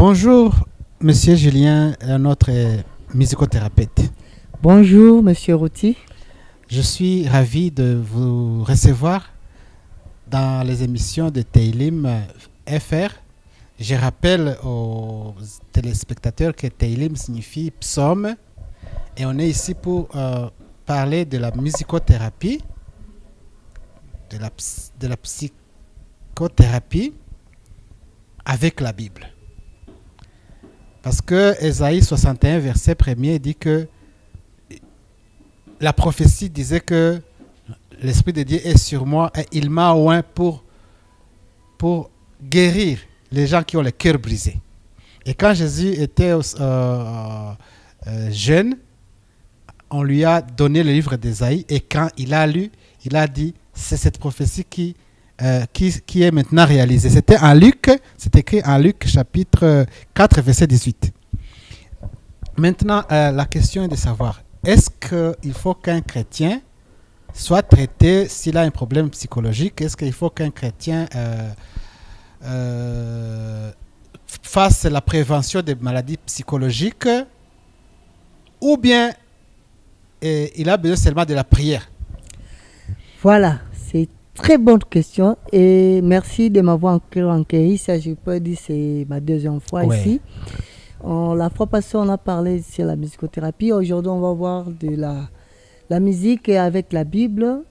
Bonjour, Monsieur Julien, notre musicothérapeute. Bonjour, Monsieur Routy. Je suis ravi de vous recevoir dans les émissions de Teilim FR. Je rappelle aux téléspectateurs que Teilim signifie psaume et on est ici pour parler de la musicothérapie, de la psychothérapie avec la Bible. Parce que Ésaïe 61, verset 1er dit que la prophétie disait que l'Esprit de Dieu est sur moi et il m'a oint pour guérir les gens qui ont le cœur brisé. Et quand Jésus était jeune, on lui a donné le livre d'Ésaïe et quand il a lu, il a dit c'est cette prophétie qui est maintenant réalisée. C'était écrit en Luc chapitre 4 verset 18. Maintenant, la question est de savoir, est-ce qu'il faut qu'un chrétien soit traité s'il a un problème psychologique? Est-ce qu'il faut qu'un chrétien fasse la prévention des maladies psychologiques ou bien il a besoin seulement de la prière? Voilà, c'est très bonne question et merci de m'avoir enquéri. Ça, je peux dire, c'est ma deuxième fois ici. La fois passée, on a parlé sur la musicothérapie. Aujourd'hui, on va voir de la musique avec la Bible.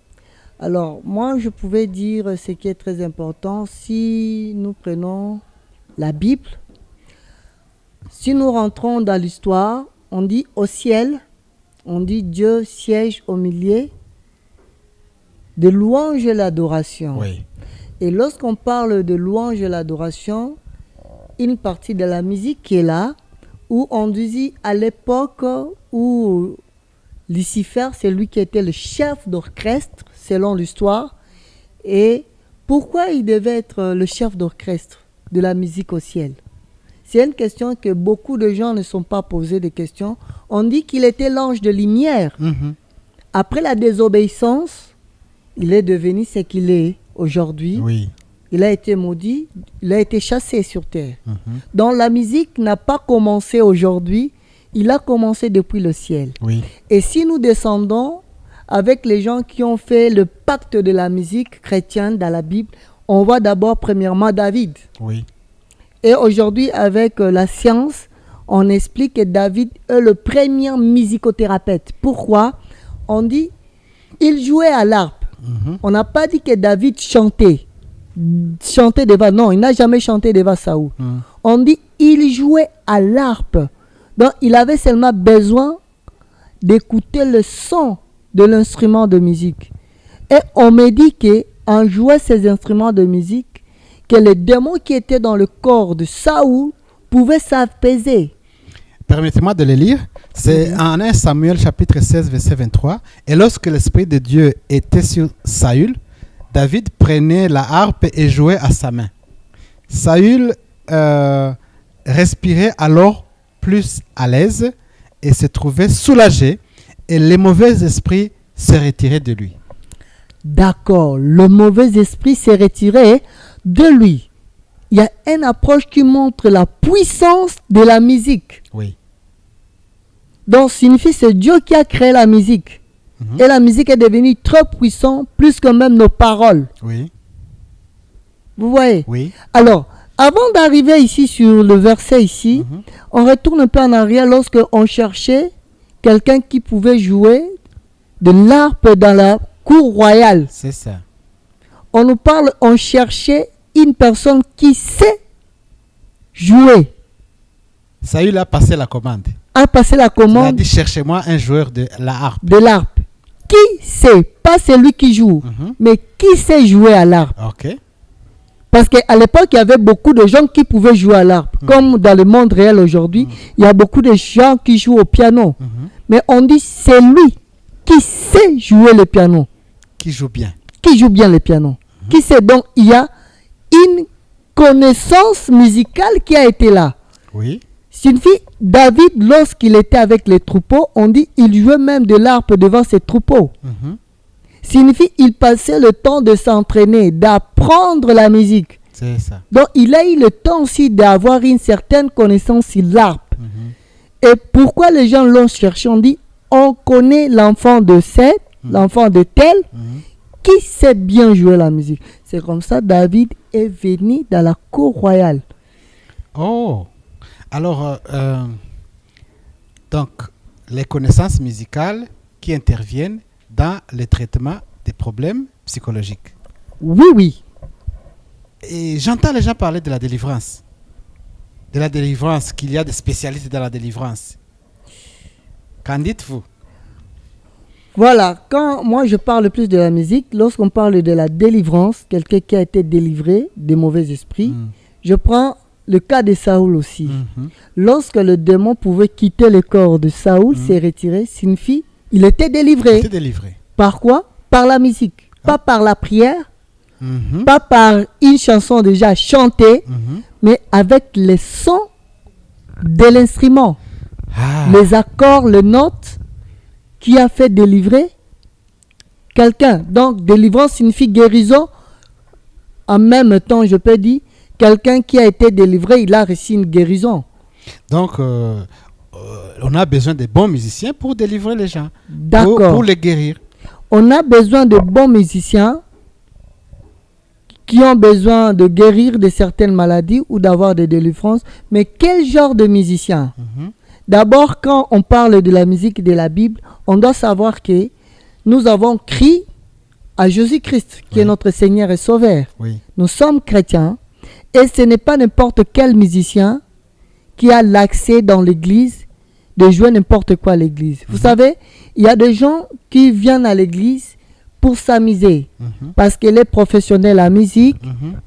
Alors, moi, je pouvais dire ce qui est très important. Si nous prenons la Bible, si nous rentrons dans l'histoire, on dit au ciel, on dit Dieu siège au milieu de louange et l'adoration. Oui. Et lorsqu'on parle de louange et l'adoration, une partie de la musique qui est là, où on dit à l'époque où Lucifer, c'est lui qui était le chef d'orchestre, selon l'histoire. Et pourquoi il devait être le chef d'orchestre de la musique au ciel? C'est une question que beaucoup de gens ne sont pas posés de questions. On dit qu'il était l'ange de lumière. Mm-hmm. Après la désobéissance, il est devenu ce qu'il est aujourd'hui. Oui. Il a été maudit, il a été chassé sur terre. Mm-hmm. Donc la musique n'a pas commencé aujourd'hui, il a commencé depuis le ciel. Oui. Et si nous descendons avec les gens qui ont fait le pacte de la musique chrétienne dans la Bible, on voit d'abord premièrement David. Oui. Et aujourd'hui, avec la science, on explique que David est le premier musicothérapeute. Pourquoi? On dit il jouait à l'harpe. Mm-hmm. On n'a pas dit que David chantait devant. Non, il n'a jamais chanté devant Saoul. On dit il jouait à l'harpe. Donc, il avait seulement besoin d'écouter le son de l'instrument de musique. Et on me dit qu'en jouant ces instruments de musique, que les démons qui étaient dans le corps de Saoul pouvaient s'apaiser. Permettez-moi de le lire. C'est en 1 Samuel chapitre 16 verset 23. Et lorsque l'Esprit de Dieu était sur Saül, David prenait la harpe et jouait à sa main. Saül respirait alors plus à l'aise et se trouvait soulagé et les mauvais esprits se retiraient de lui. D'accord, le mauvais esprit s'est retiré de lui. Il y a une approche qui montre la puissance de la musique. Oui. Donc, signifie c'est Dieu qui a créé la musique. Et la musique est devenue très puissante, plus que même nos paroles. Oui. Vous voyez? Oui. Alors, avant d'arriver ici sur le verset ici, on retourne un peu en arrière lorsque on cherchait quelqu'un qui pouvait jouer de l'harpe dans la cour royale. C'est ça. On nous parle, on cherchait une personne qui sait jouer. Saül a passé la commande. Il a dit cherchez-moi un joueur de la harpe. De l'harpe. Qui sait, pas celui qui joue, mais qui sait jouer à l'harpe. Ok. Parce qu'à l'époque, il y avait beaucoup de gens qui pouvaient jouer à l'harpe. Comme dans le monde réel aujourd'hui, il y a beaucoup de gens qui jouent au piano. Mais on dit c'est lui qui sait jouer le piano. Qui joue bien. Qui joue bien le piano. Qui sait, donc il y a une connaissance musicale qui a été là. Oui. Signifie, David, lorsqu'il était avec les troupeaux, on dit il jouait même de l'harpe devant ses troupeaux. Signifie, il passait le temps de s'entraîner, d'apprendre la musique. C'est ça. Donc, il a eu le temps aussi d'avoir une certaine connaissance sur l'harpe. Et pourquoi les gens l'ont cherché? On dit, on connaît l'enfant de Seth, l'enfant de tel, qui sait bien jouer la musique. C'est comme ça David est venu dans la cour royale. Oh, alors, donc, les connaissances musicales qui interviennent dans le traitement des problèmes psychologiques. Oui, oui. Et j'entends les gens parler de la délivrance. De la délivrance, qu'il y a des spécialistes dans la délivrance. Qu'en dites-vous? Voilà, quand moi je parle plus de la musique, lorsqu'on parle de la délivrance, quelqu'un qui a été délivré des mauvais esprits, je prends le cas de Saoul aussi. Lorsque le démon pouvait quitter le corps de Saoul, s'est retiré, signifie il était délivré. Il était délivré. Par quoi? Par la musique. Pas par la prière, pas par une chanson déjà chantée, mais avec les sons de l'instrument. Les accords, les notes qui a fait délivrer quelqu'un. Donc, délivrance signifie guérison. En même temps, je peux dire, quelqu'un qui a été délivré, il a reçu une guérison. Donc, on a besoin de bons musiciens pour délivrer les gens. D'accord. Pour les guérir. On a besoin de bons musiciens qui ont besoin de guérir de certaines maladies ou d'avoir des délivrances. Mais quel genre de musicien? D'abord, quand on parle de la musique de la Bible, on doit savoir que nous avons crié à Jésus-Christ, qui est notre Seigneur et Sauveur. Nous sommes chrétiens et ce n'est pas n'importe quel musicien qui a l'accès dans l'église de jouer n'importe quoi à l'église. Vous savez, il y a des gens qui viennent à l'église pour s'amuser parce qu'il est professionnel en musique,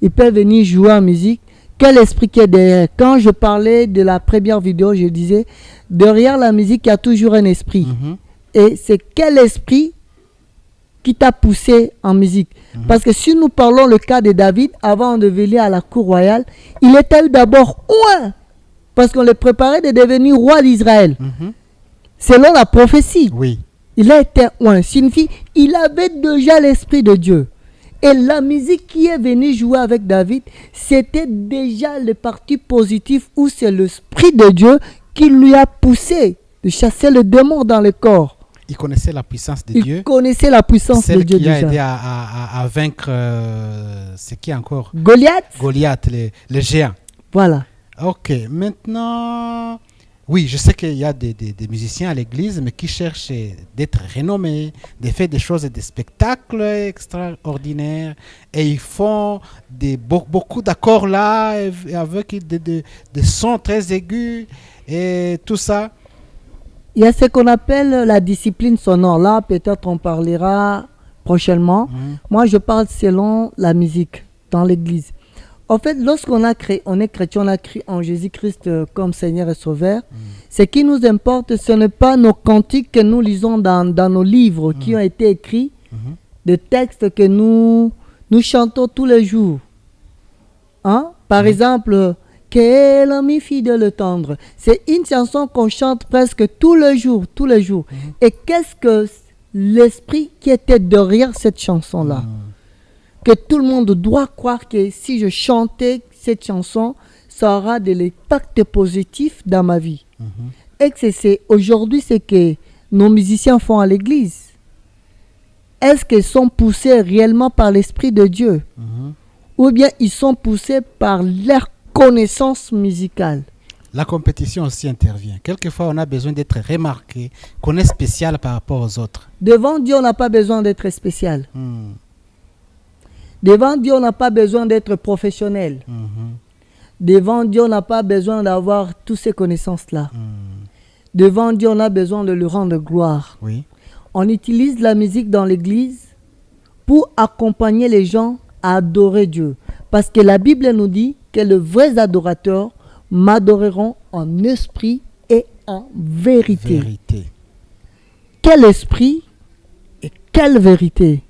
il peut venir jouer en musique. Quel esprit qui est derrière? Quand je parlais de la première vidéo, je disais, derrière la musique, il y a toujours un esprit. Et c'est quel esprit qui t'a poussé en musique? Parce que si nous parlons le cas de David, avant de venir à la cour royale, il était d'abord oint, parce qu'on le préparait de devenir roi d'Israël. Selon la prophétie, il a été oint. Signifie, il avait déjà l'esprit de Dieu. Et la musique qui est venue jouer avec David, c'était déjà le parti positif où c'est l'esprit de Dieu qui lui a poussé de chasser le démon dans le corps. Il connaissait la puissance de Dieu. Il connaissait la puissance de Dieu déjà. Celle qui a aidé à vaincre, c'est qui encore? Goliath. Goliath, le géant. Voilà. Ok, maintenant... Oui, je sais qu'il y a des musiciens à l'église, mais qui cherchent d'être renommés, de faire des choses, des spectacles extraordinaires. Et ils font beaucoup d'accords là, avec des sons très aigus et tout ça. Il y a ce qu'on appelle la discipline sonore. Là, peut-être on parlera prochainement. Moi, je parle selon la musique dans l'église. En fait, lorsqu'on est chrétien, on a cru en Jésus-Christ comme Seigneur et Sauveur. Ce qui nous importe, ce n'est pas nos cantiques que nous lisons dans nos livres qui ont été écrits, des textes que nous chantons tous les jours. Par exemple, « Quel ami fidèle et tendre ». C'est une chanson qu'on chante presque tous les jours. Et qu'est-ce que l'esprit qui était derrière cette chanson-là? Que tout le monde doit croire que si je chantais cette chanson, ça aura de l'impact positif dans ma vie. Et que c'est aujourd'hui ce que nos musiciens font à l'église. Est-ce qu'ils sont poussés réellement par l'Esprit de Dieu? Ou bien ils sont poussés par leur connaissance musicale? La compétition aussi intervient. Quelquefois, on a besoin d'être remarqué, qu'on est spécial par rapport aux autres. Devant Dieu, on n'a pas besoin d'être spécial. Devant Dieu, on n'a pas besoin d'être professionnel. Devant Dieu, on n'a pas besoin d'avoir toutes ces connaissances-là. Devant Dieu, on a besoin de lui rendre gloire. On utilise la musique dans l'église pour accompagner les gens à adorer Dieu. Parce que la Bible nous dit que les vrais adorateurs m'adoreront en esprit et en vérité. Quel esprit et quelle vérité?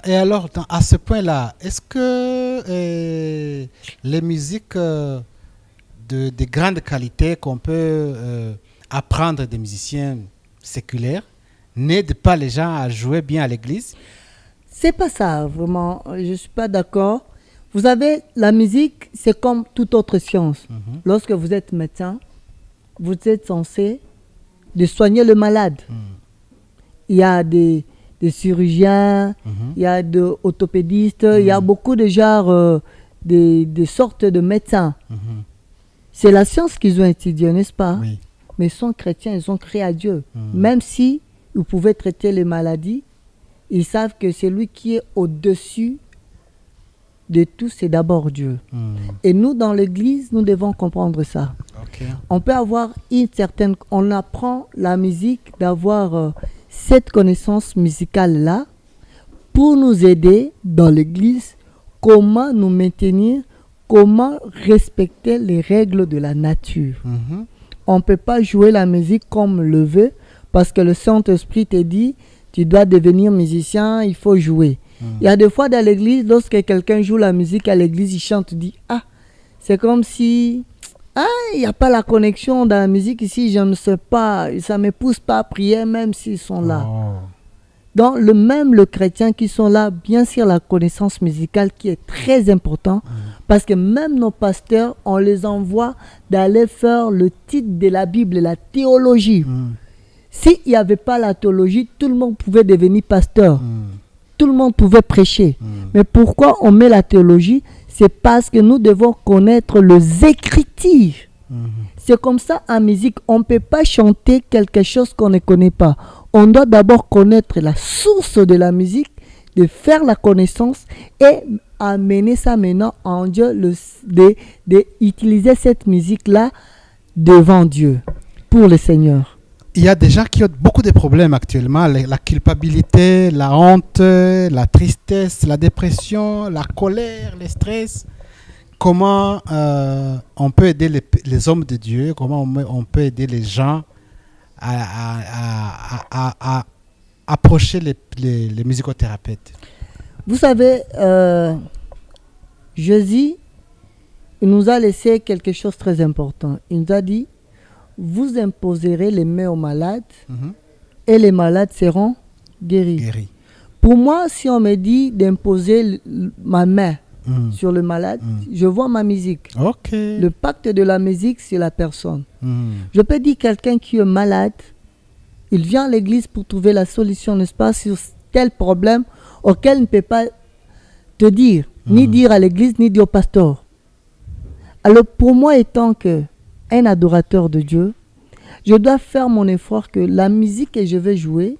Et alors, à ce point-là, est-ce que les musiques de grande qualité qu'on peut apprendre des musiciens séculaires n'aident pas les gens à jouer bien à l'église? C'est pas ça, vraiment. Je suis pas d'accord. Vous savez, la musique, c'est comme toute autre science. Lorsque vous êtes médecin, vous êtes censé de soigner le malade. Il y a des chirurgiens, il y a des orthopédistes, il y a beaucoup de genres, des sortes de médecins. C'est la science qu'ils ont étudiée, n'est-ce pas? Oui. Mais ils sont chrétiens, ils ont créé à Dieu. Même si vous pouvez traiter les maladies, ils savent que celui qui est au-dessus de tout, c'est d'abord Dieu. Et nous, dans l'Église, nous devons comprendre ça. Ok. On peut avoir une certaine... On apprend la musique, d'avoir cette connaissance musicale-là pour nous aider dans l'Église, comment nous maintenir, comment respecter les règles de la nature. On ne peut pas jouer la musique comme le veut, parce que le Saint-Esprit te dit, tu dois devenir musicien, il faut jouer. Il y a des fois dans l'église, lorsque quelqu'un joue la musique à l'église, il chante, tu dis, ah, c'est comme si, ah, il n'y a pas la connexion dans la musique ici, je ne sais pas, ça ne me pousse pas à prier même s'ils sont là. Donc, le chrétien qui sont là, bien sûr, la connaissance musicale qui est très importante, parce que même nos pasteurs, on les envoie d'aller faire le titre de la Bible, la théologie. S'il n'y avait pas la théologie, tout le monde pouvait devenir pasteur. Tout le monde pouvait prêcher. Mais pourquoi on met la théologie? C'est parce que nous devons connaître les Écritures. C'est comme ça en musique. On ne peut pas chanter quelque chose qu'on ne connaît pas. On doit d'abord connaître la source de la musique, de faire la connaissance et amener ça maintenant en Dieu, d'utiliser cette musique-là devant Dieu, pour le Seigneur. Il y a des gens qui ont beaucoup de problèmes actuellement, la culpabilité, la honte, la tristesse, la dépression, la colère, le stress. Comment on peut aider les hommes de Dieu, comment on peut aider les gens à approcher les musicothérapeutes? Vous savez, Jésus nous a laissé quelque chose de très important. Il nous a dit, vous imposerez les mains aux malades et les malades seront guéris. Pour moi, si on me dit d'imposer ma main sur le malade, je vois ma musique. Le pacte de la musique, c'est la personne. Je peux dire quelqu'un qui est malade, il vient à l'église pour trouver la solution, n'est-ce pas, sur tel problème auquel il ne peut pas te dire, ni dire à l'église, ni dire au pasteur. Alors pour moi, étant un adorateur de Dieu, je dois faire mon effort que la musique que je vais jouer,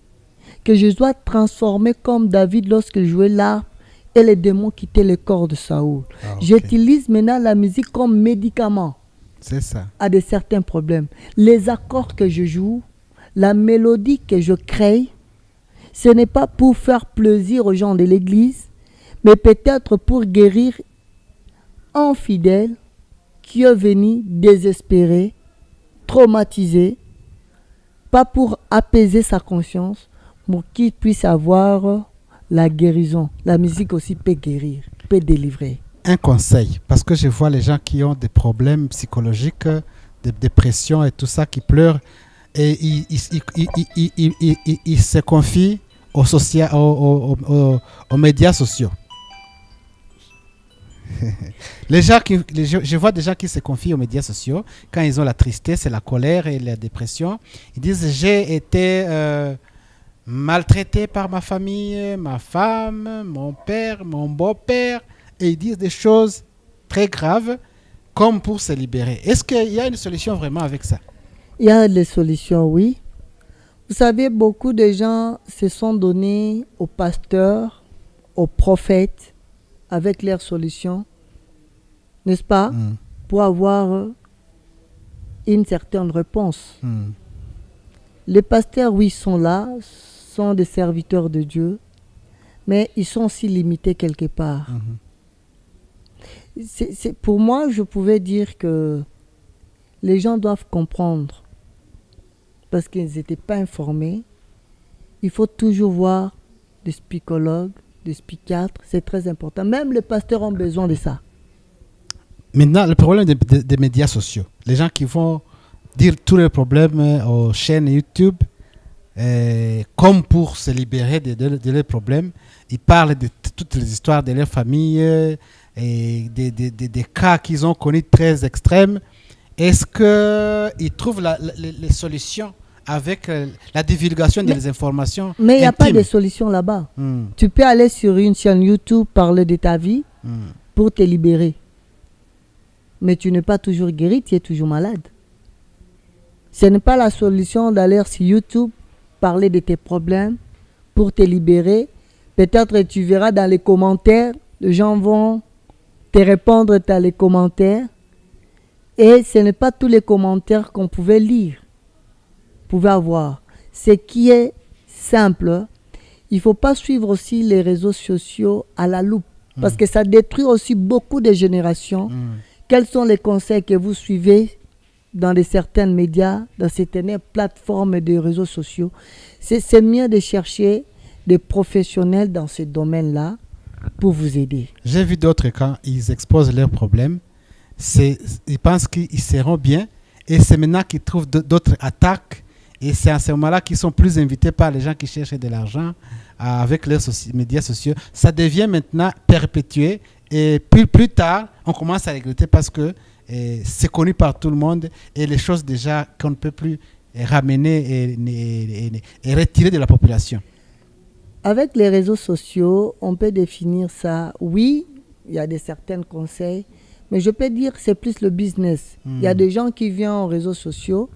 que je dois transformer comme David lorsqu'il jouait l'harpe et les démons quittaient le corps de Saoul. J'utilise maintenant la musique comme médicament. C'est ça. À de certains problèmes. Les accords que je joue, la mélodie que je crée, ce n'est pas pour faire plaisir aux gens de l'église, mais peut-être pour guérir un fidèle qui est venu désespéré, traumatisé, pas pour apaiser sa conscience, pour qu'il puisse avoir la guérison. La musique aussi peut guérir, peut délivrer. Un conseil, parce que je vois les gens qui ont des problèmes psychologiques, de dépression et tout ça, qui pleurent, et ils se confient aux médias sociaux. Je vois des gens qui se confient aux médias sociaux quand ils ont la tristesse, la colère et la dépression. Ils disent, j'ai été maltraité par ma famille, ma femme, mon père, mon beau-père, et ils disent des choses très graves comme pour se libérer. Est-ce qu'il y a une solution vraiment avec ça? Il y a des solutions, oui. Vous savez, beaucoup de gens se sont donnés aux pasteurs, aux prophètes, avec leurs solutions, n'est-ce pas, pour avoir une certaine réponse. Les pasteurs, oui, sont là, sont des serviteurs de Dieu, mais ils sont aussi limités quelque part. Pour moi, je pouvais dire que les gens doivent comprendre, parce qu'ils n'étaient pas informés. Il faut toujours voir des psychologues, des psychiatres, c'est très important. Même les pasteurs ont besoin de ça. Maintenant, le problème des médias sociaux. Les gens qui vont dire tous les problèmes aux chaînes YouTube, comme pour se libérer de leurs problèmes. ils parlent de toutes les histoires de leur famille et des cas qu'ils ont connus très extrêmes. Est-ce qu'ils trouvent les solutions avec la divulgation des informations Mais il n'y a pas intimes? de solution là-bas. Tu peux aller sur une chaîne YouTube, parler de ta vie pour te libérer. Mais tu n'es pas toujours guéri, tu es toujours malade. Ce n'est pas la solution d'aller sur YouTube, parler de tes problèmes pour te libérer. Peut-être tu verras dans les commentaires, les gens vont te répondre dans les commentaires. Et ce n'est pas tous les commentaires qu'on pouvait lire, pouvait avoir. Ce qui est simple, il ne faut pas suivre aussi les réseaux sociaux à la loupe. Parce que ça détruit aussi beaucoup de générations. Quels sont les conseils que vous suivez dans certains médias, dans certaines plateformes de réseaux sociaux? C'est mieux de chercher des professionnels dans ce domaine-là pour vous aider. J'ai vu d'autres quand ils exposent leurs problèmes. Ils pensent qu'ils seront bien et c'est maintenant qu'ils trouvent d'autres attaques et c'est à ce moment-là qu'ils sont plus invités par les gens qui cherchent de l'argent avec leurs médias sociaux. Ça devient maintenant perpétué et plus tard, on commence à regretter parce que c'est connu par tout le monde et les choses déjà qu'on ne peut plus ramener et retirer de la population. Avec les réseaux sociaux, on peut définir ça. Oui, il y a certains conseils, mais je peux dire que c'est plus le business. Il y a des gens qui viennent aux réseaux sociaux.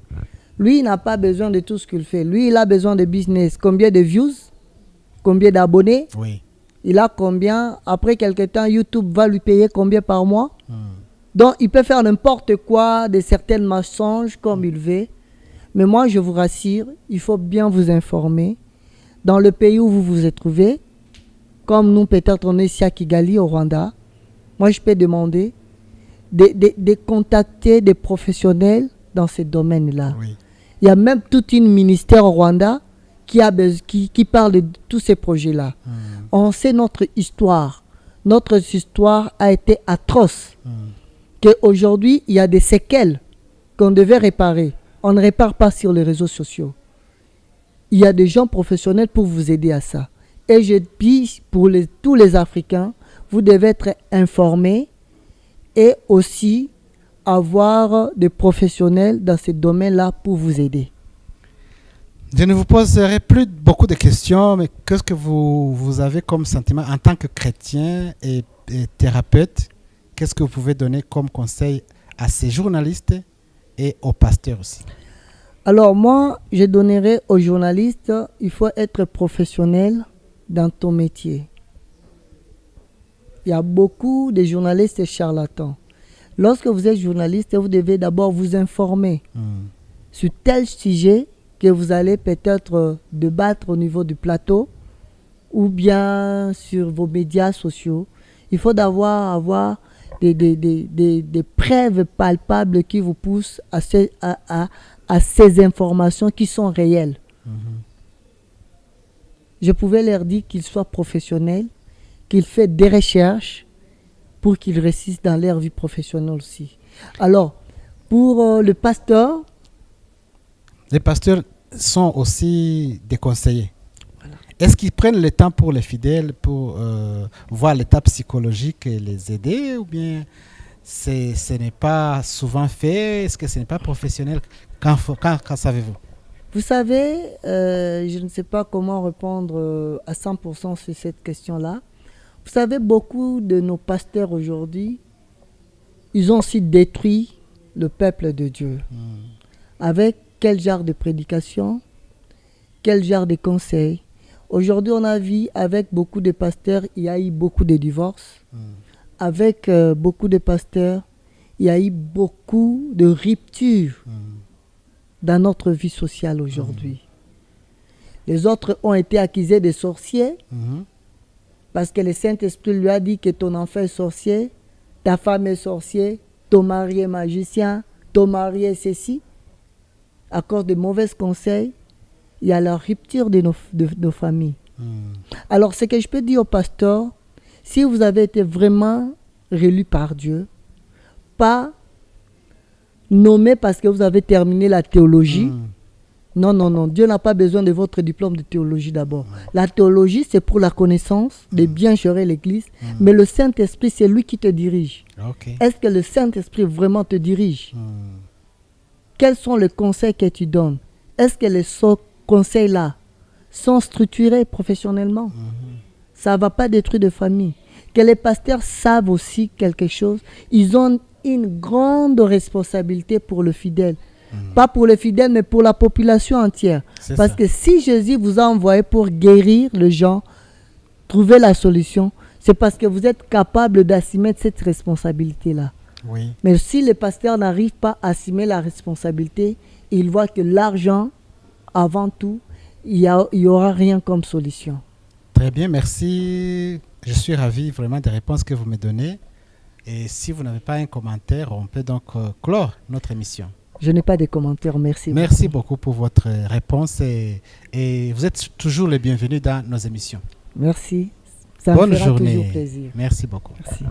Lui, il n'a pas besoin de tout ce qu'il fait. Lui, il a besoin de business. Combien de views? Combien d'abonnés? Oui. Il a combien? Après quelque temps, YouTube va lui payer combien par mois? Donc, il peut faire n'importe quoi, de certains mensonges comme il veut. Mais moi, je vous rassure, il faut bien vous informer. Dans le pays où vous vous êtes trouvé, comme nous, peut-être on est ici à Kigali, au Rwanda, moi, je peux demander de contacter des professionnels dans ce domaine-là. Oui. Il y a même tout un ministère au Rwanda qui parle de tous ces projets-là. On sait notre histoire. Notre histoire a été atroce. Qu'aujourd'hui, il y a des séquelles qu'on devait réparer. On ne répare pas sur les réseaux sociaux. Il y a des gens professionnels pour vous aider à ça. Et je dis pour tous les Africains, vous devez être informés et aussi avoir des professionnels dans ce domaine-là pour vous aider. Je ne vous poserai plus beaucoup de questions, mais qu'est-ce que vous avez comme sentiment en tant que chrétien et thérapeute? Qu'est-ce que vous pouvez donner comme conseil à ces journalistes et aux pasteurs aussi? Alors moi, je donnerai aux journalistes, il faut être professionnel dans ton métier. Il y a beaucoup de journalistes charlatans. Lorsque vous êtes journaliste, vous devez d'abord vous informer sur tel sujet que vous allez peut-être débattre au niveau du plateau ou bien sur vos médias sociaux. Il faut avoir des preuves palpables qui vous poussent à ces informations qui sont réelles. Je pouvais leur dire qu'ils soient professionnels, qu'ils fassent des recherches pour qu'ils réussissent dans leur vie professionnelle aussi. Alors, pour le pasteur... Les pasteurs sont aussi des conseillers. Voilà. Est-ce qu'ils prennent le temps pour les fidèles, pour voir l'état psychologique et les aider, ou bien ce n'est pas souvent fait? Est-ce que ce n'est pas professionnel? Quand savez-vous? Vous savez, je ne sais pas comment répondre à 100% sur cette question-là. Vous savez, beaucoup de nos pasteurs aujourd'hui, ils ont aussi détruit le peuple de Dieu. Avec quel genre de prédication, quel genre de conseils. Aujourd'hui, on a vu avec beaucoup de pasteurs, il y a eu beaucoup de divorces. Avec beaucoup de pasteurs, il y a eu beaucoup de ruptures dans notre vie sociale aujourd'hui. Les autres ont été accusés de sorciers parce que le Saint-Esprit lui a dit que ton enfant est sorcier, ta femme est sorcier, ton mari est magicien, ton mari est ceci. À cause de mauvais conseils, il y a la rupture de nos familles. Alors, ce que je peux dire au pasteur, si vous avez été vraiment réélu par Dieu, pas nommé parce que vous avez terminé la théologie, Non, non, non. Dieu n'a pas besoin de votre diplôme de théologie d'abord. La théologie, c'est pour la connaissance, de bien gérer l'Église. Mais le Saint-Esprit, c'est lui qui te dirige. Ok. Est-ce que le Saint-Esprit vraiment te dirige? Quels sont les conseils que tu donnes? Est-ce que les conseils-là sont structurés professionnellement? Ça ne va pas détruire de famille. Que les pasteurs savent aussi quelque chose. Ils ont une grande responsabilité pour le fidèle. Pas pour le fidèle, mais pour la population entière. Parce que si Jésus vous a envoyé pour guérir les gens, trouver la solution, c'est parce que vous êtes capable d'assumer cette responsabilité-là. Oui. Mais si les pasteurs n'arrivent pas à assumer la responsabilité, ils voient que l'argent, avant tout, il y aura rien comme solution. Très bien, merci. Je suis ravi vraiment des réponses que vous me donnez. Et si vous n'avez pas un commentaire, on peut donc clore notre émission. Je n'ai pas de commentaires, merci. Merci beaucoup pour votre réponse et vous êtes toujours les bienvenus dans nos émissions. Merci. Ça Bonne me fera journée. toujours plaisir. Merci beaucoup. Merci.